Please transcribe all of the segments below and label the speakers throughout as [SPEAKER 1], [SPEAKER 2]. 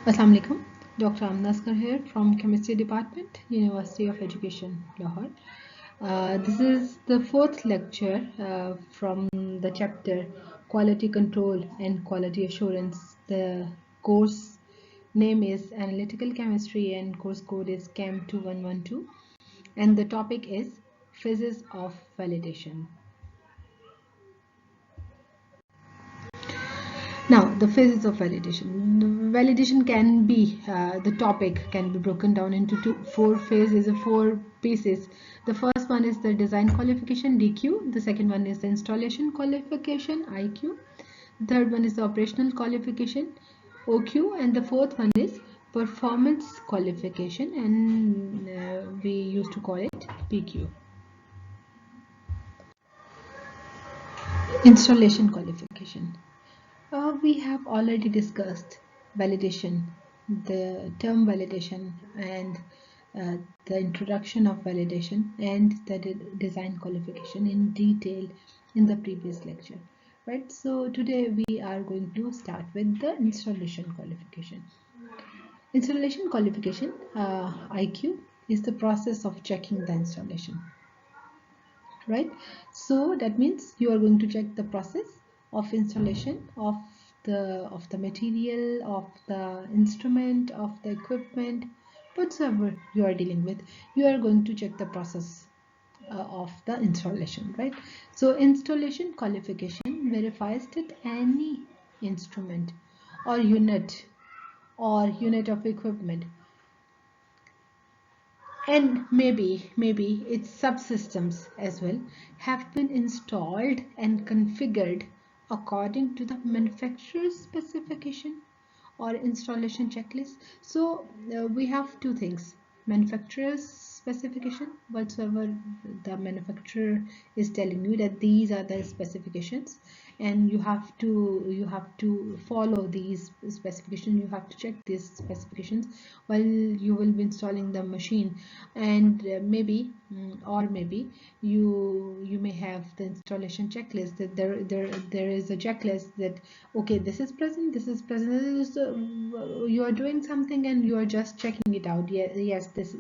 [SPEAKER 1] Assalamu alaikum. Dr. Amnaskar here from Chemistry Department, University of Education, Lahore. This is the fourth lecture from the chapter Quality Control and Quality Assurance. The course name is Analytical Chemistry and course code is CHEM2112, and the topic is Phases of Validation. Now, the phases of validation. Validation can be, the topic can be broken down into four phases or four pieces. The first one is the design qualification, DQ. The second one is the installation qualification, IQ. The third one is the operational qualification, OQ. And the fourth one is performance qualification, and we used to call it PQ. Installation qualification. We have already discussed validation, the term validation, and the introduction of validation and the design qualification in detail in the previous lecture, right? So today we are going to start with the installation qualification. Installation qualification, IQ, is the process of checking the installation, right? So that means you are going to check the process of installation of the material, of the instrument, of the equipment, whatsoever you are dealing with. You are going to check the process of the installation, right? So installation qualification verifies that any instrument or unit of equipment, and maybe its subsystems as well, have been installed and configured according to the manufacturer's specification or installation checklist. So we have two things: manufacturer's specification, whatsoever the manufacturer is telling you that these are the specifications, and you have to follow these specifications. You have to check these specifications while you will be installing the machine. And maybe you may have the installation checklist, that there is a checklist that, okay, this is present, this is present, this is, you are doing something and you are just checking it out. Yes, this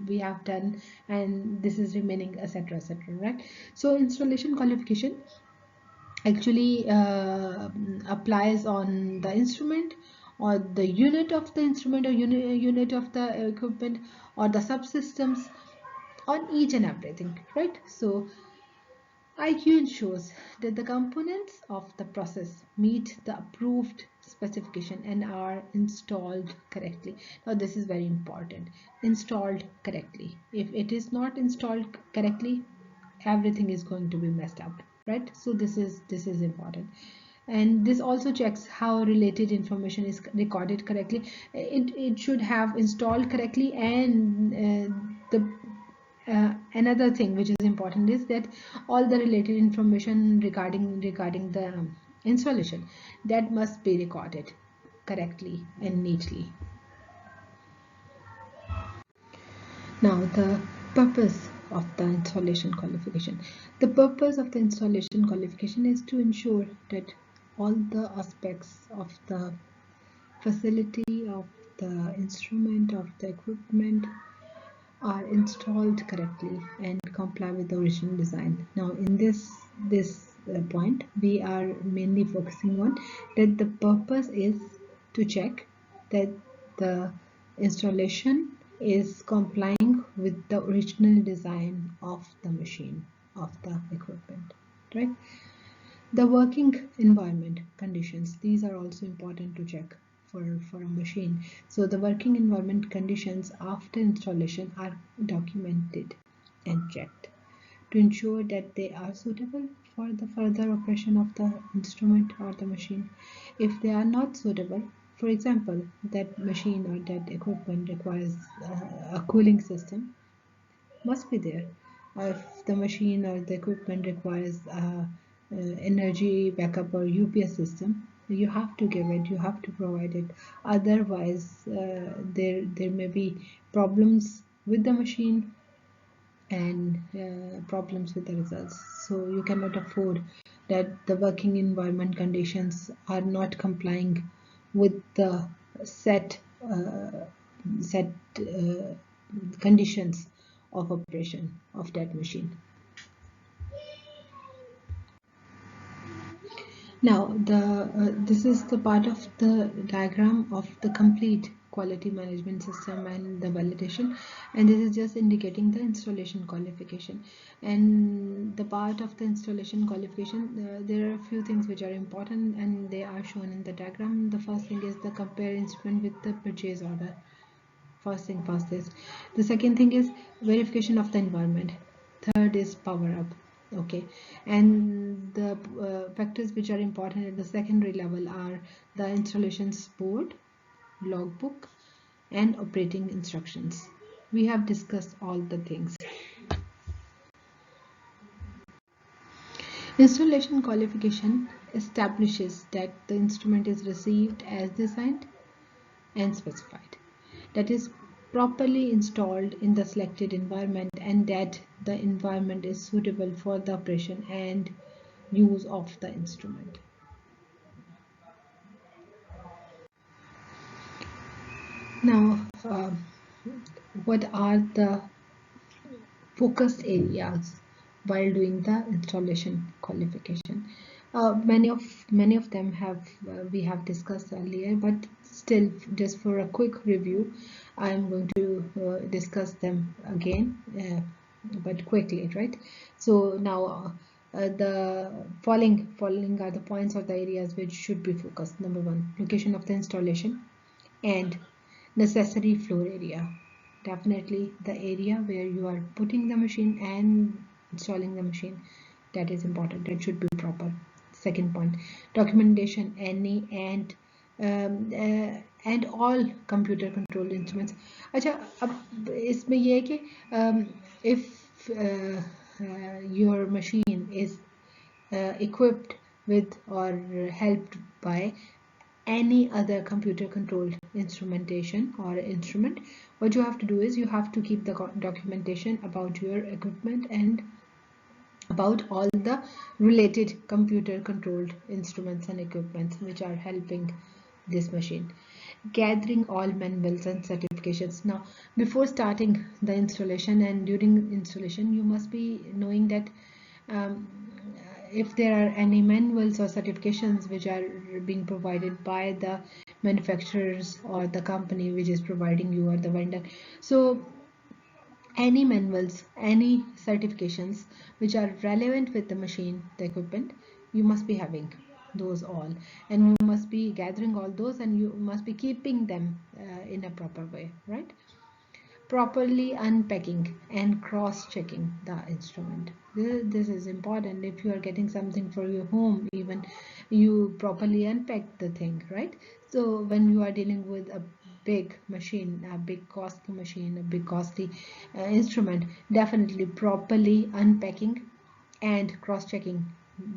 [SPEAKER 1] we have done, and this is remaining, etc., etc., right? So installation qualification actually applies on the instrument, or the unit of the instrument, or unit of the equipment, or the subsystems, on each and everything, right? So IQ ensures that the components of the process meet the approved specification and are installed correctly. Now this is very important: installed correctly. If it is not installed correctly, everything is going to be messed up, right? So this is important. And this also checks how related information is recorded correctly. It should have installed correctly, and another thing which is important is that all the related information regarding the installation, that must be recorded correctly and neatly. Now, the purpose of the installation qualification. The purpose of the installation qualification is to ensure that all the aspects of the facility, of the instrument, of the equipment are installed correctly and comply with the original design. Now, in this point, we are mainly focusing on that the purpose is to check that the installation is complying with the original design of the machine, of the equipment, right? The working environment conditions, these are also important to check for a machine. So the working environment conditions after installation are documented and checked to ensure that they are suitable for the further operation of the instrument or the machine. If they are not suitable, for example, that machine or that equipment requires a cooling system, must be there. If the machine or the equipment requires energy backup or UPS system, you have to give it, you have to provide it. Otherwise, there may be problems with the machine and problems with the results. So you cannot afford that the working environment conditions are not complying with the set uh, set conditions of operation of that machine. Now, this is the part of the diagram of the complete quality management system and the validation, and this is just indicating the installation qualification. And the part of the installation qualification, there are a few things which are important, and they are shown in the diagram. The first thing is the compare instrument with the purchase order. First thing first is. The second thing is verification of the environment. Third is power up. Okay, and the factors which are important at the secondary level are the installations board, logbook, and operating instructions. We have discussed all the things. Installation qualification establishes that the instrument is received as designed and specified, that is properly installed in the selected environment, and that the environment is suitable for the operation and use of the instrument. Now, what are the focus areas while doing the installation qualification? Many of them have we have discussed earlier, but still, just for a quick review, I am going to discuss them again, but quickly, right? So now, the following are the points or the areas which should be focused. Number one, location of the installation and necessary floor area. Definitely the area where you are putting the machine and installing the machine, that is important, that should be proper. Second point, documentation, any and all computer controlled instruments. अच्छा, अब इसमें ये है कि if your machine is equipped with or helped by any other computer controlled instrumentation or instrument, what you have to do is you have to keep the documentation about your equipment and about all the related computer controlled instruments and equipments which are helping this machine. Gathering all manuals and certifications. Now, before starting the installation and during installation, you must be knowing that if there are any manuals or certifications which are being provided by the manufacturers or the company which is providing you or the vendor. So any manuals, any certifications which are relevant with the machine, the equipment, you must be having those all, and you must be gathering all those, and you must be keeping them in a proper way, right? Properly unpacking and cross-checking the instrument. This is important. If you are getting something for your home, even you properly unpack the thing, right? So when you are dealing with a big machine, a big costly machine, a big costly instrument, definitely properly unpacking and cross-checking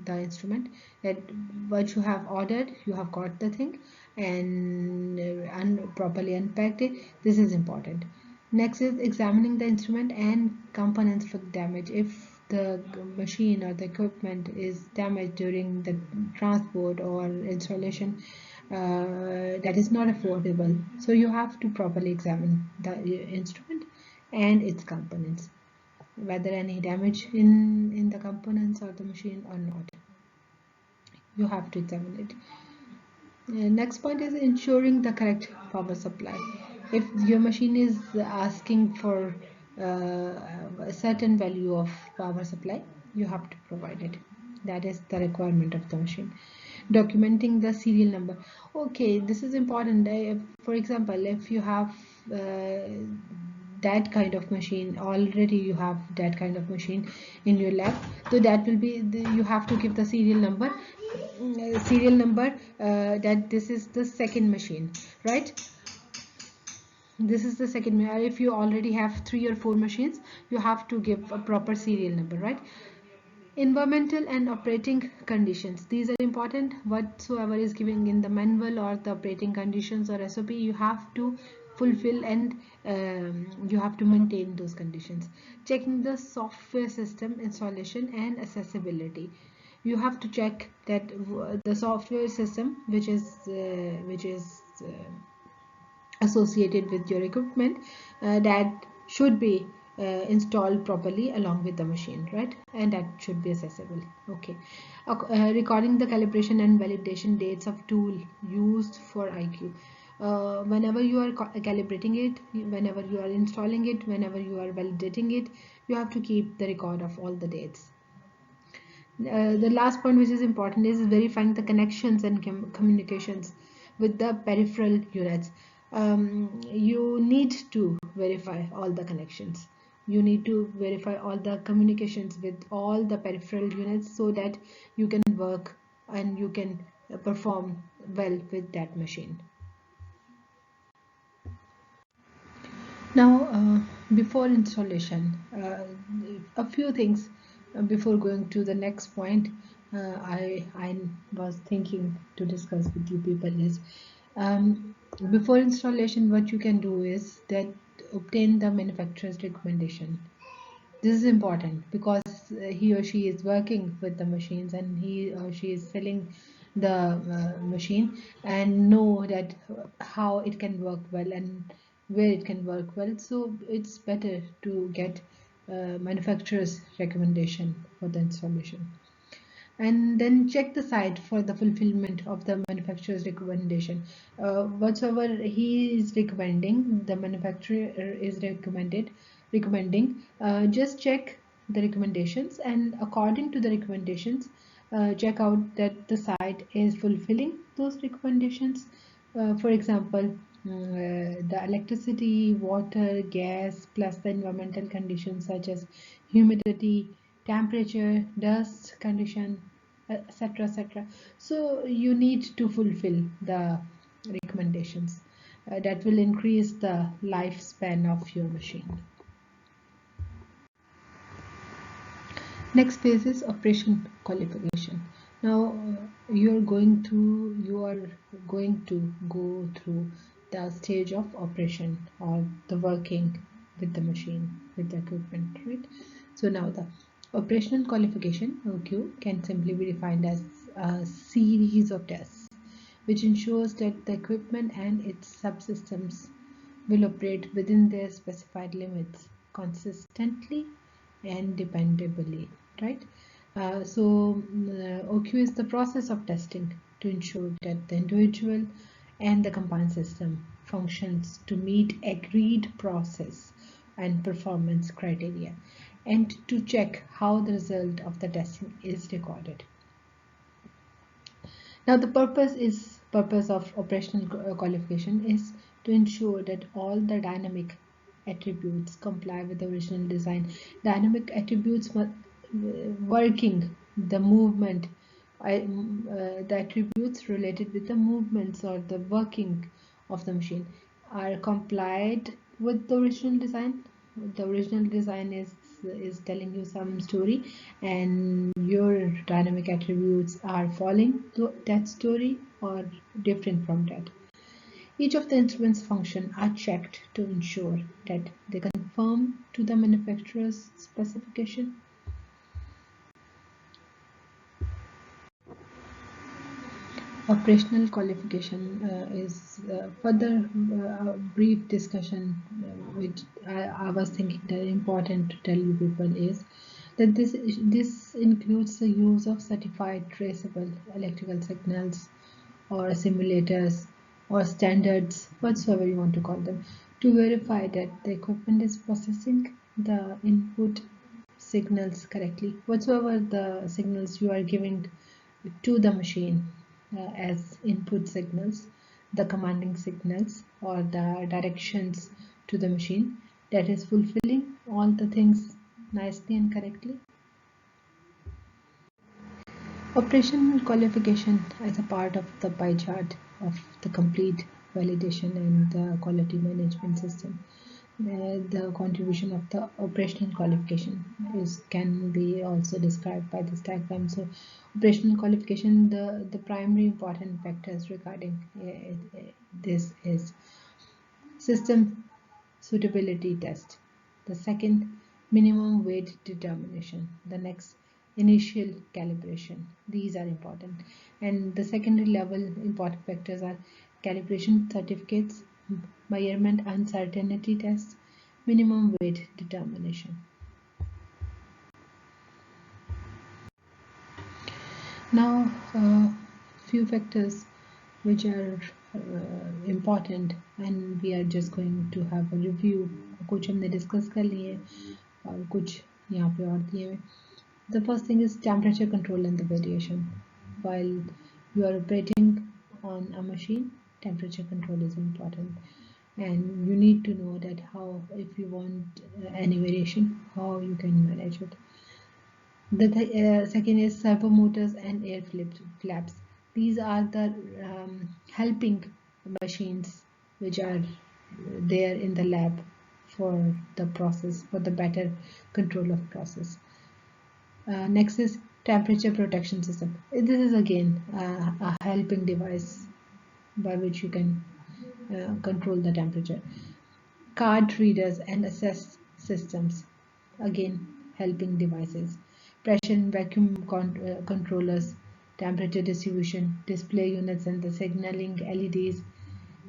[SPEAKER 1] the instrument, that what you have ordered, you have got the thing and properly unpacked it. This is important. Next is examining the instrument and components for damage. If the machine or the equipment is damaged during the transport or installation, that is not affordable. So you have to properly examine the instrument and its components, whether any damage in the components or the machine or not. You have to examine it. Next point is ensuring the correct power supply. If your machine is asking for a certain value of power supply, you have to provide it. That is the requirement of the machine. Documenting the serial number. Okay, this is important. For example, if you have that kind of machine, already you have that kind of machine in your lab, so that will be you have to give the serial number that this is the second machine, right? This is the second. If you already have 3 or 4 machines, you have to give a proper serial number, right? Environmental and operating conditions, these are important. Whatsoever is given in the manual or the operating conditions or SOP, you have to fulfill and you have to maintain those conditions. Checking the software system installation and accessibility. You have to check that the software system which is associated with your equipment that should be installed properly along with the machine, right? And that should be accessible. Okay. Recording the calibration and validation dates of tool used for IQ. Whenever you are calibrating it, whenever you are installing it, whenever you are validating it, you have to keep the record of all the dates. The last point which is important is verifying the connections and communications with the peripheral units. You need to verify all the connections. You need to verify all the communications with all the peripheral units so that you can work and you can perform well with that machine. Now, before installation, a few things before going to the next point, I was thinking to discuss with you people is before installation, what you can do is that obtain the manufacturer's recommendation. This is important because he or she is working with the machines and he or she is selling the machine and know that how it can work well and where it can work well. So it's better to get manufacturer's recommendation for the installation, and then check the site for the fulfillment of the manufacturer's recommendation. Whatsoever he is recommending, the manufacturer is recommending, just check the recommendations, and according to the recommendations, check out that the site is fulfilling those recommendations. For example, the electricity, water, gas, plus the environmental conditions such as humidity, temperature, dust condition, etc., etc. So you need to fulfill the recommendations that will increase the lifespan of your machine. Next phase is operation qualification. Now you are going to go through the stage of operation or the working with the machine, with the equipment, right? So now the operational qualification, OQ, can simply be defined as a series of tests which ensures that the equipment and its subsystems will operate within their specified limits consistently and dependably, right? OQ is the process of testing to ensure that the individual and the combined system functions to meet agreed process and performance criteria, and to check how the result of the testing is recorded. Now, the purpose of operational qualification is to ensure that all the dynamic attributes comply with the original design. Dynamic attributes working, the movement, the attributes related with the movements or the working of the machine are complied with the original design. The original design is telling you some story, and your dynamic attributes are following that story or different from that. Each of the instruments function are checked to ensure that they conform to the manufacturer's specification. Operational qualification is further brief discussion which I was thinking that important to tell you people is that this includes the use of certified traceable electrical signals or simulators or standards, whatsoever you want to call them, to verify that the equipment is processing the input signals correctly. Whatsoever the signals you are giving to the machine as input signals, the commanding signals or the directions to the machine, that is fulfilling all the things nicely and correctly. Operational qualification as a part of the pie chart of the complete validation and the quality management system. The contribution of the operational qualification can be also described by this diagram. So operational qualification, the primary important factors regarding this is system suitability test. The second, minimum weight determination. The next, initial calibration. These are important. And the secondary level important factors are calibration certificates, measurement uncertainty tests, minimum weight determination. Now, few factors which are important, and we are just going to have a review. कुछ हमने discuss कर लिए और कुछ यहाँ पे और दिए हुए. The first thing is temperature control and the variation. While you are operating on a machine, temperature control is important, and you need to know that how, if you want any variation, how you can manage it. The second is servo motors and air flaps. These are the helping machines which are there in the lab for the process, for the better control of process. Next is temperature protection system. This is again a helping device by which you can control the temperature. Card readers and access systems, again helping devices. Pressure and vacuum controllers, temperature distribution, display units and the signaling LEDs,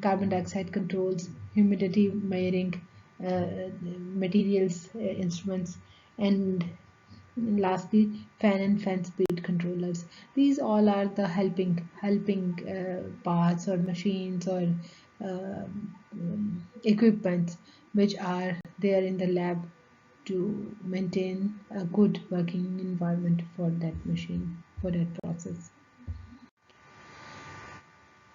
[SPEAKER 1] carbon dioxide controls, humidity measuring, materials instruments, and lastly fan and fan speed controllers. These all are the helping parts or machines or equipments which are there in the lab to maintain a good working environment for that machine, for that process.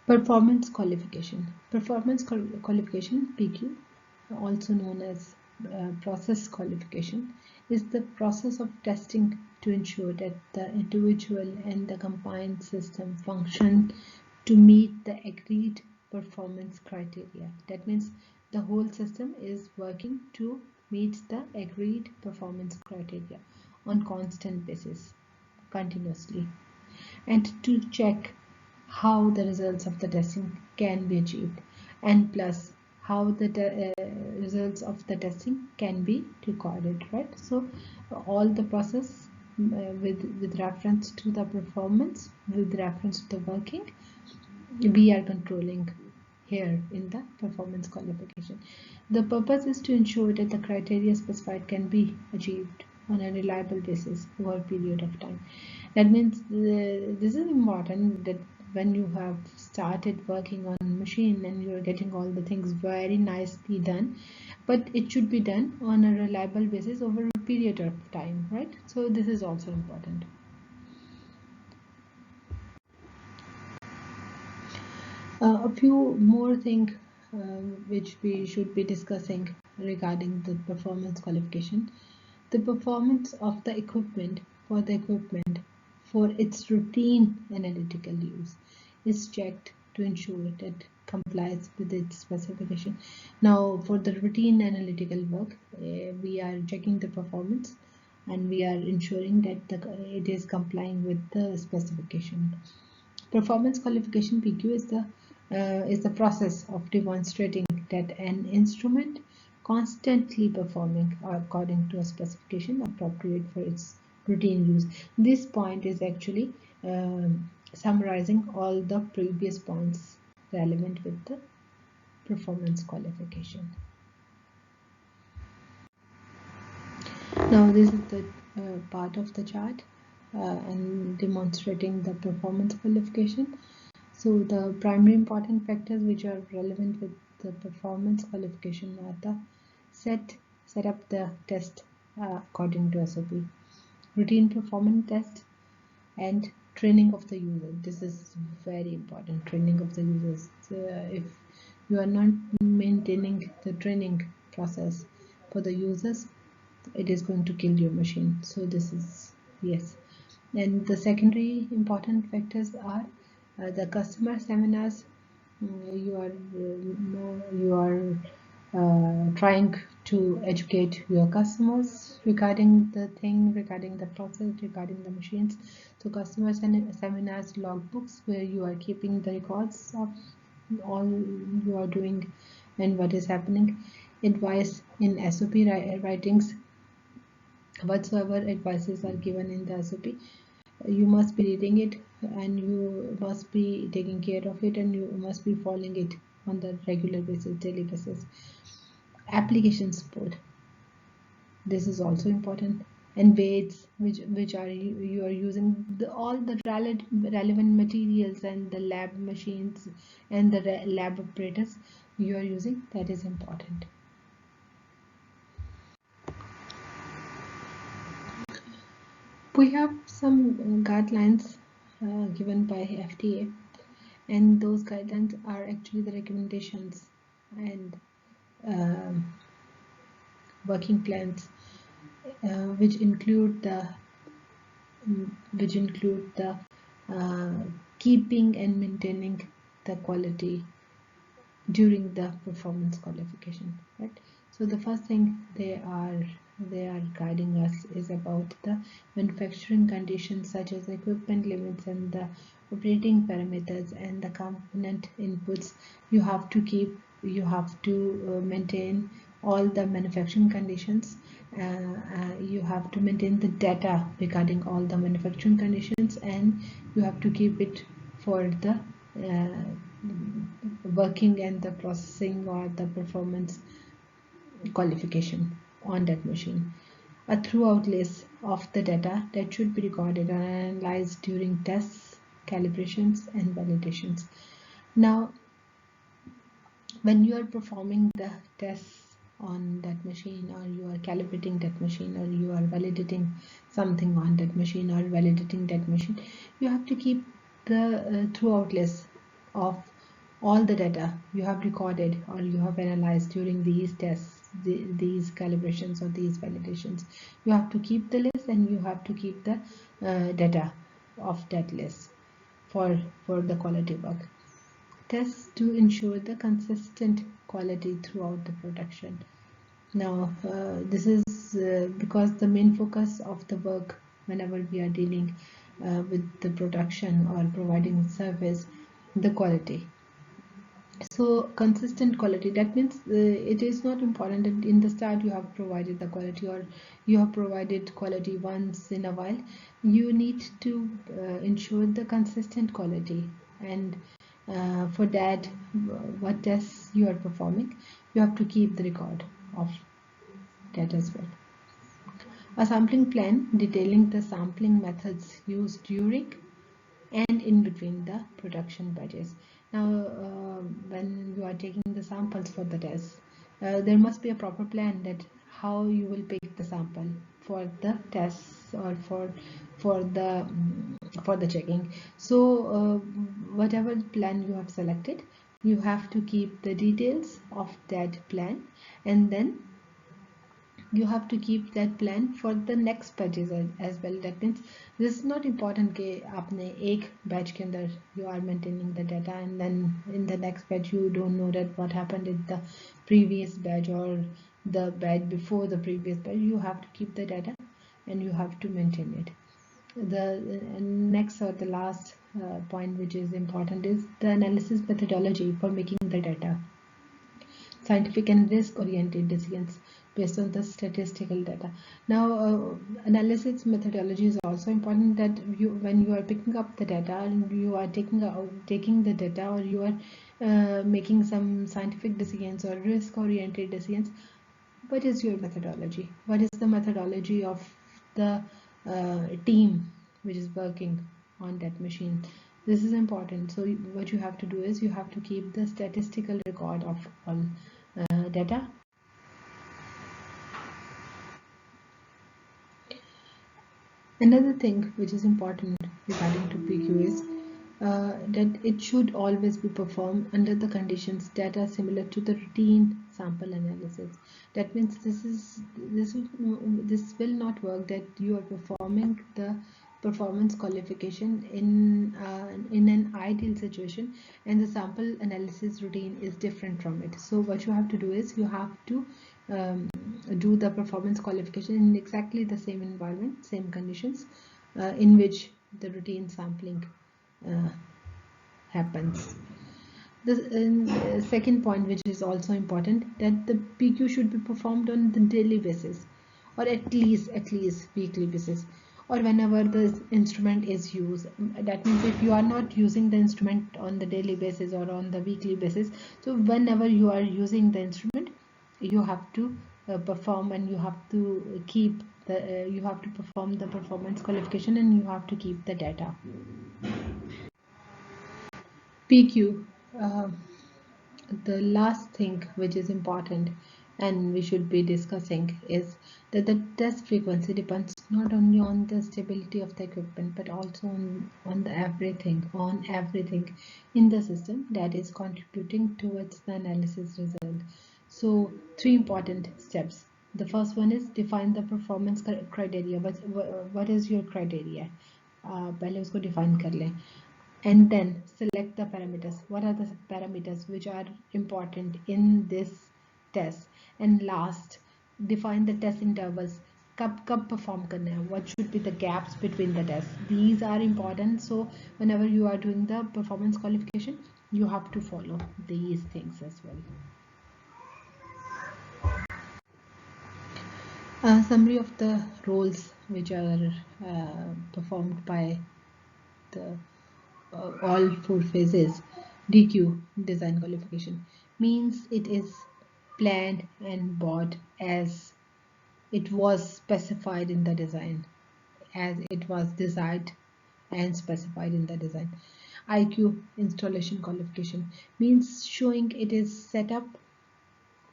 [SPEAKER 1] Performance qualification. Performance qualification, PQ, also known as process qualification, is the process of testing to ensure that the individual and the combined system function to meet the agreed performance criteria. That means the whole system is working to meet the agreed performance criteria on constant basis, continuously, and to check how the results of the testing can be achieved, and plus how the results of the testing can be recorded, right? So all the process with reference to the performance, with reference to the working, we are controlling here in the performance qualification. The purpose is to ensure that the criteria specified can be achieved on a reliable basis over a period of time. That means this is important, that when you have started working on machine and you are getting all the things very nicely done, but it should be done on a reliable basis over a period of time, right? So this is also important. A few more things which we should be discussing regarding the performance qualification. The performance of the equipment for its routine analytical use is checked to ensure that complies with its specification. Now, for the routine analytical work, we are checking the performance and we are ensuring that it is complying with the specification. Performance qualification, PQ, is the process of demonstrating that an instrument constantly performing according to a specification appropriate for its routine use. This point is actually summarizing all the previous points relevant with the performance qualification. Now this is the part of the chart and demonstrating the performance qualification. So the primary important factors which are relevant with the performance qualification are the set up the test according to SOP, routine performance test, and training of the user. This is very important, training of the users. If you are not maintaining the training process for the users, it is going to kill your machine. So this is, yes. And the secondary important factors are the customer seminars. You are trying to educate your customers regarding the process, regarding the machines. So customer seminars, logbooks, where you are keeping the records of all you are doing and what is happening. Advice in SOP writings. Whatsoever advices are given in the SOP, you must be reading it and you must be taking care of it and you must be following it on the regular basis, daily basis. Application support, this is also important, and weights which are you are using all the relevant materials and the lab machines and the lab apparatus you are using, that is important. We have some guidelines given by FDA, and those guidelines are actually the recommendations and working plans which include the keeping and maintaining the quality during the performance qualification, right? So the first thing they are guiding us is about the manufacturing conditions such as equipment limits and the operating parameters and the component inputs. You have to maintain all the manufacturing conditions. You have to maintain the data regarding all the manufacturing conditions, and you have to keep it for the working and the processing or the performance qualification on that machine. A throughout list of the data that should be recorded and analyzed during tests, calibrations, and validations. Now, when you are performing the tests on that machine, or you are calibrating that machine, or you are validating something on that machine, or validating that machine, you have to keep the throughout list of all the data you have recorded or you have analyzed during these tests, these calibrations or these validations. You have to keep the list, and you have to keep the data of that list for the quality work. Tests to ensure the consistent quality throughout the production. Now, this is because the main focus of the work whenever we are dealing with the production or providing service, the quality. So consistent quality, that means it is not important that in the start you have provided the quality, or you have provided quality once in a while. You need to ensure the consistent quality, and for that, what tests you are performing, you have to keep the record of that as well. A sampling plan detailing the sampling methods used during and in between the production batches. Now, when you are taking the samples for the test, there must be a proper plan that how you will pick the sample for the tests or for the checking. So, whatever plan you have selected, you have to keep the details of that plan, and then you have to keep that plan for the next batches as well. That means this is not important कि आपने एक batch के अंदर you are maintaining the data, and then in the next batch you don't know that what happened in the previous batch or the batch before the previous batch. You have to keep the data and you have to maintain it. The next or the last point which is important is the analysis methodology for making the data. Scientific and risk-oriented decisions based on the statistical data. Now, analysis methodology is also important, that when you are picking up the data and you are taking the data, or you are making some scientific decisions or risk-oriented decisions, what is your methodology? What is the methodology of the team which is working on that machine? This is important. So what you have to do is you have to keep the statistical record of all data. Another thing which is important regarding to PQ is that it should always be performed under the conditions that are similar to the routine sample analysis. That means this will not work that you are performing the performance qualification in an ideal situation and the sample analysis routine is different from it. So what you have to do is you have to do the performance qualification in exactly the same environment, same conditions in which the routine sampling happens. The second point, which is also important, that the PQ should be performed on the daily basis, or at least weekly basis, or whenever the instrument is used. That means if you are not using the instrument on the daily basis or on the weekly basis, so whenever you are using the instrument, you have to perform, and you have to keep the you have to perform the performance qualification, and you have to keep the data. PQ, the last thing which is important and we should be discussing is that the test frequency depends not only on the stability of the equipment, but also on everything in the system that is contributing towards the analysis result. So 3 important steps. The first one is define the performance criteria. What is your criteria? पहले उसको define कर लें. And then select the parameters. What are the parameters which are important in this test? And last, define the test intervals. कब perform करना है? What should be the gaps between the tests? These are important. So whenever you are doing the performance qualification, you have to follow these things as well. Summary of the roles which are performed by the all 4 phases. DQ, design qualification, means it is planned and bought as it was specified in the design, as it was designed and specified in the design. IQ, installation qualification, means showing it is set up,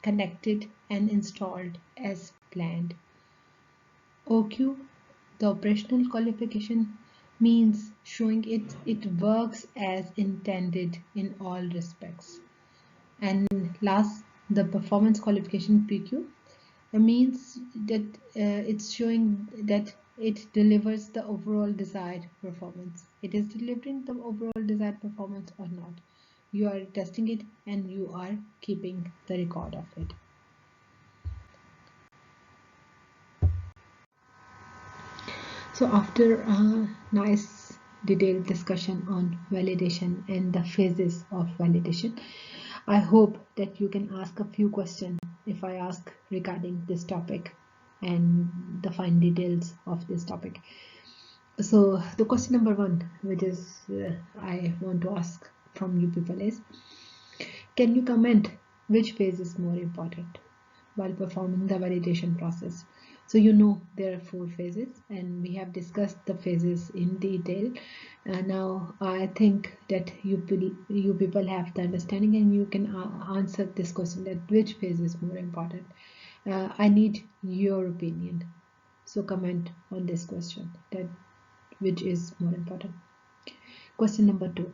[SPEAKER 1] connected and installed as planned. OQ, the operational qualification, means showing it works as intended in all respects. And last, the performance qualification PQ means that it's showing that it delivers the overall desired performance. It is delivering the overall desired performance or not. You are testing it and you are keeping the record of it. So after a nice detailed discussion on validation and the phases of validation, I hope that you can ask a few questions if I ask regarding this topic and the fine details of this topic. So the question number 1, which is I want to ask from you people is, can you comment which phase is more important while performing the validation process? So you know there are 4 phases and we have discussed the phases in detail. Now I think that you people have the understanding and you can answer this question, that which phase is more important. I need your opinion. So comment on this question, that which is more important. Question number 2.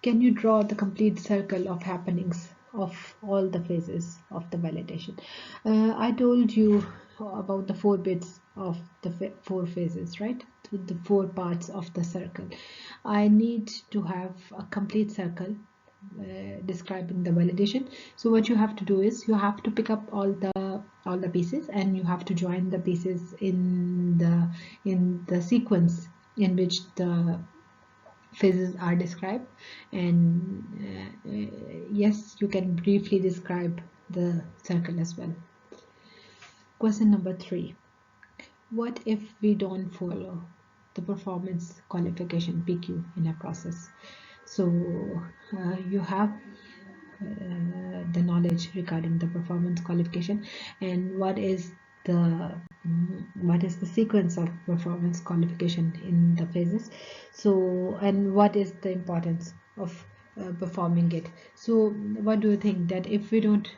[SPEAKER 1] Can you draw the complete circle of happenings of all the phases of the validation? I told you about the 4 bits of the 4 phases, right? The 4 parts of the circle. I need to have a complete circle describing the validation. So what you have to do is you have to pick up all the pieces and you have to join the pieces in the sequence in which the phases are described. And yes, you can briefly describe the circle as well. Question number 3. What if we don't follow the performance qualification PQ in a process? So you have the knowledge regarding the performance qualification and what is the sequence of performance qualification in the phases. So, and what is the importance of performing it? So what do you think, that if we don't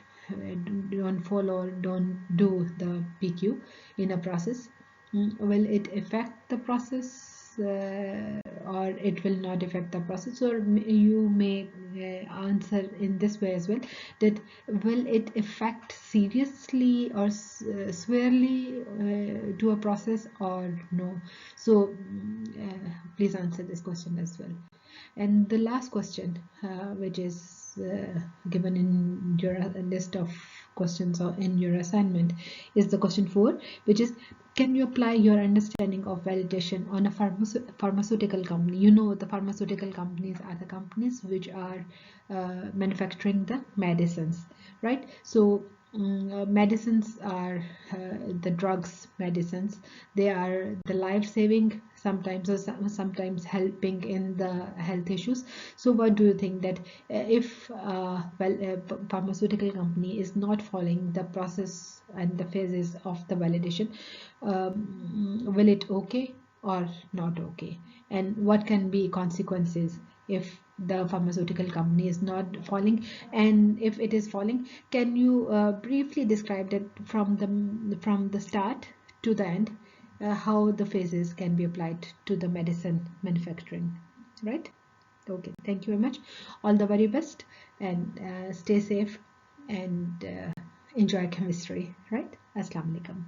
[SPEAKER 1] follow or don't do the PQ in a process, will it affect the process or it will not affect the process? Or you may answer in this way as well, that will it affect seriously or severely to a process or no? So please answer this question as well. And the last question which is given in your list of questions or in your assignment is the question 4, which is, can you apply your understanding of validation on a pharmaceutical company? You know, the pharmaceutical companies are the companies which are manufacturing the medicines, right? So medicines are the drugs, medicines. They are the life-saving, sometimes or sometimes helping in the health issues. So what do you think that if pharmaceutical company is not following the process and the phases of the validation, will it okay or not okay? And what can be consequences if the pharmaceutical company is not following, and if it is following, can you briefly describe that from the start to the end, how the phases can be applied to the medicine manufacturing, right? Okay, thank you very much. All the very best, and stay safe, and enjoy chemistry, right? Assalamu alaikum.